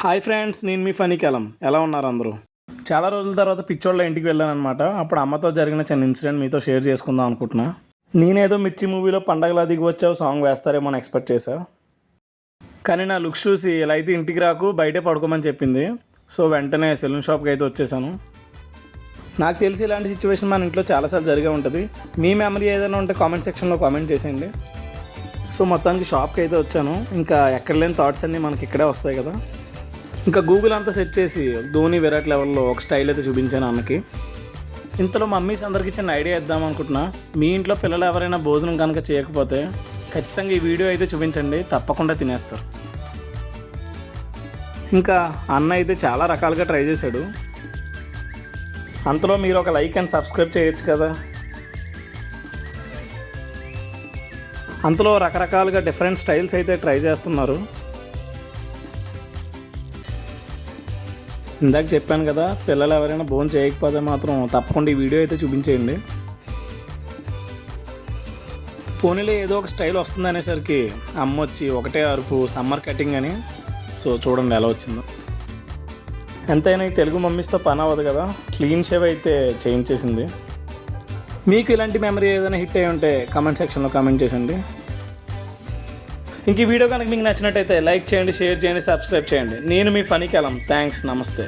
Hi friends, నేను మీ funny కలం. ఎలా ఉన్నారు అందరూ? చాలా రోజుల తర్వాత పిచ్చోళ్ళ ఇంటికి వెళ్ళాను అనమాట. అప్పుడు అమ్మతో జరిగిన చిన్న ఇన్సిడెంట్ మీతో షేర్ చేసుకుందాం అనుకుంటున్నా. నేనేదో మిర్చి మూవీలో పండగలా దిగి వచ్చావు సాంగ్ వేస్తారేమో అని ఎక్స్పెక్ట్ చేశా. కానీ నా లుక్స్ చూసి ఇలా అయితే ఇంటికి రాకు, బయటే పడుకోమని చెప్పింది. సో వెంటనే సెలూన్ షాప్కి అయితే వచ్చేసాను. నాకు తెలిసి ఇలాంటి సిచ్యువేషన్ మన ఇంట్లో చాలాసార్లు జరిగే ఉంటుంది. మీ మెమరీ ఏదైనా ఉంటే కామెంట్ సెక్షన్లో కామెంట్ చేసేయండి. సో మొత్తానికి షాప్కి అయితే వచ్చాను. ఇంకా ఎక్కడ లేని థాట్స్ అన్నీ మనకి ఇక్కడే వస్తాయి కదా. ఇంకా గూగుల్ అంతా సెర్చ్ చేసి ధోని విరాట్ లెవెల్లో ఒక స్టైల్ అయితే చూపించాను అన్నకి. ఇంతలో మమ్మీస్ అందరికీ చిన్న ఐడియా ఇద్దాం అనుకుంటున్నా. మీ ఇంట్లో పిల్లలు ఎవరైనా భోజనం కనుక చేయకపోతే ఖచ్చితంగా ఈ వీడియో అయితే చూపించండి, తప్పకుండా తినేస్తారు. ఇంకా అన్న అయితే చాలా రకాలుగా ట్రై చేశాడు. అంతలో మీరు ఒక లైక్ అండ్ సబ్స్క్రైబ్ చేయొచ్చు కదా. అంతలో రకరకాలుగా డిఫరెంట్ స్టైల్స్ అయితే ట్రై చేస్తున్నారు. ఇందాక చెప్పాను కదా, పిల్లలు ఎవరైనా భోజనం చేయకపోతే మాత్రం తప్పకుండా ఈ వీడియో అయితే చూపించేయండి. పోనీలో ఏదో ఒక స్టైల్ వస్తుంది అనేసరికి అమ్మ వచ్చి ఒకటే అరుపు సమ్మర్ కటింగ్ అని. సో చూడండి ఎలా వచ్చిందో. ఎంతైనా ఈ తెలుగు మమ్మీస్తో పని అవ్వదు కదా, క్లీన్ షేవ్ అయితే చేయించేసింది. మీకు ఇలాంటి మెమరీ ఏదైనా హిట్ అయి ఉంటే కామెంట్ సెక్షన్లో కామెంట్ చేయండి. ఇంక ఈ వీడియో కనుక మీకు నచ్చినట్టయితే లైక్ చేయండి, షేర్ చేయండి, సబ్స్క్రైబ్ చేయండి. నేను మీ ఫనీ కలం. థ్యాంక్స్, నమస్తే.